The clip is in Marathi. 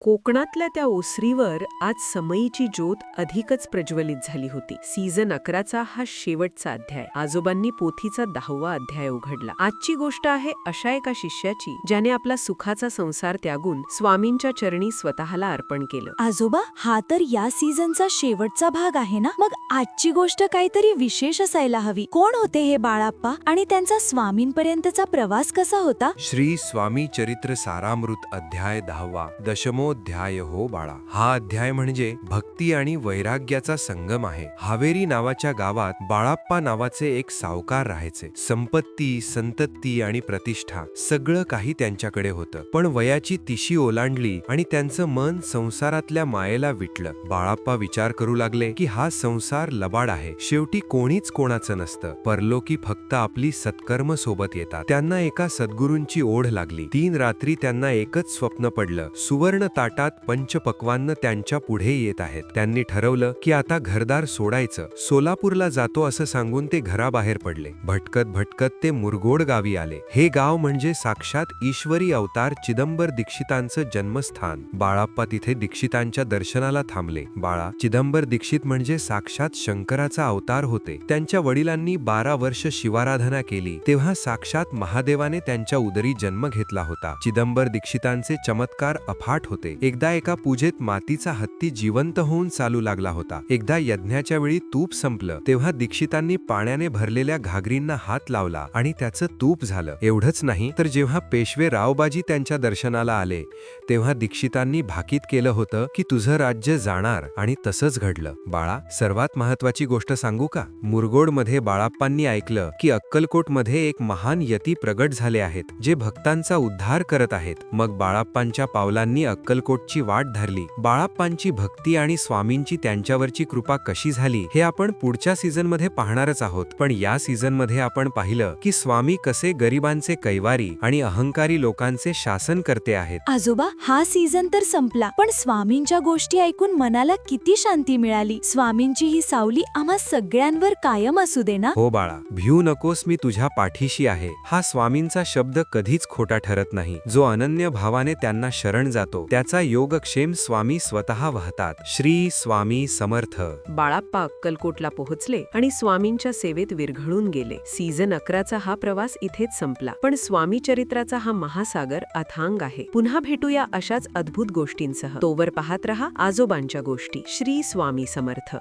कोकणातल्या त्या ओसरीवर आज समईची ज्योत अधिकच प्रज्वलित झाली होती. सीझन 11चा हा शेवटचा अध्याय. आजोबांनी पोथीचा 10वा अध्याय उघडला. आजची गोष्ट आहे अशा एका शिष्याची ज्याने आपला सुखाचा संसार त्यागून स्वामींच्या चरणी स्वतःला अर्पण केलं. आजोबा, हा तर या सीझनचा शेवटचा भाग आहे ना? मग आजची गोष्ट काहीतरी विशेष असायला हवी. कोण होते हे बाळाप्पा आणि त्यांचा स्वामींपर्यंतचा प्रवास कसा होता? श्री स्वामी चरित्र सारामृत अध्याय 10वा. दशमोध्याय हो बाळा. हा अध्याय म्हणजे भक्ती आणि वैराग्याचा संगम आहे. हावेरी नावाच्या गावात बाळाप्पा नावाचे एक सावकार राहायचे. संपत्ती, संतती आणि प्रतिष्ठा सगळं काही त्यांच्याकडे होतं. पण वयाची तिशी ओलांडली आणि त्यांचं मन संसारातल्या मायेला विटलं. बाळाप्पा विचार करू लागले की हा संसार लबाड आहे. शेवटी कोणीच कोणाचं नसतं. परलोकी फक्त आपली सत्कर्म सोबत येतात. त्यांना एका सद्गुरूंची ओढ लागली. 3 रात्री त्यांना एकच स्वप्न पडलं. सुवर्ण ताटात पंचपक्वान्न त्यांच्या पुढे येत आहेत. त्यांनी ठरवलं की आता घरदार सोडायचं. सोलापूरला जातो असं सांगून ते घराबाहेर पडले. भटकत भटकत ते मुरगोड गावी आले. हे गाव म्हणजे साक्षात ईश्वरी अवतार चिदंबर दीक्षितांचं जन्मस्थान. बाळाप्पा तिथे दीक्षितांच्या दर्शनाला थांबले. बाळा, चिदंबर दीक्षित म्हणजे साक्षात शंकराचा अवतार होते. त्यांच्या वडिलांनी 12 वर्ष शिवाराधना केली तेव्हा साक्षात महादेवाने त्यांच्या उदरी जन्म घेतला होता. चिदंबर दीक्षितांचे चमत्कार अफाट होते. एकदा एका पूजेत मातीचा हत्ती जिवंत होऊन चालू लागला होता. एकदा यज्ञाच्या वेळी तूप संपलं तेव्हा दीक्षितांनी पाण्याने भरलेल्या घागरींना हात लावला आणि त्याचं तूप झालं. एवढंच नाही तर जेव्हा पेशवे रावबाजी त्यांच्या दर्शनाला आले तेव्हा दीक्षितांनी भाकीत केलं होतं की तुझं राज्य जाणार, आणि तसंच घडलं. बाळा, सर्वात महत्वाची गोष्ट सांगू का? मुरगोडमध्ये बाळाप्पांनी ऐकलं की अक्कलकोटमध्ये एक महान यती प्रगट झाले आहेत जे भक्तांचा उद्धार करत आहेत. मग बाळाप्पांच्या पावलांनी अक्कलकोटची वाट धरली. बाळाप्पांची भक्ती आणि स्वामींची त्यांच्यावरची कृपा कशी झाली हे आपण पुढच्या सीझनमध्ये पाहणारच आहोत. पण या सीझनमध्ये आपण पाहिलं की स्वामी कसे गरिबांचे कैवारी आणि अहंकारी लोकांचे शासन करते आहेत. आजोबा, हा सीझन तर संपला, पण स्वामींच्या गोष्टी ऐकून मनाला किती शांती मिळाली. स्वामींची ही सावली आम्हा सगळ्यांवर कायम असू दे ना. हो बाळा, भिऊ नकोस, मी तुझ्या पाठीशी आहे. हा स्वामींचा शब्द कधीच खोटा ठरत नाही. जो अनन्य भावाने त्यांना शरण जातो त्याचा योगक्षेम स्वामी स्वतः वहतात. श्री स्वामी समर्थ. बाळाप्पा अक्कलकोटला पोहोचले आणि स्वामींच्या सेवेत विरघळून गेले. सीझन 11चा हा प्रवास इथेच संपला, पण स्वामी चरित्राचा हा महासागर अथांग आहे. पुन्हा भेटूया अशाच अद्भुत गोष्टींसह. तोवर पाहत रहा आजोबांच्या गोष्टी. श्री स्वामी समर्थ.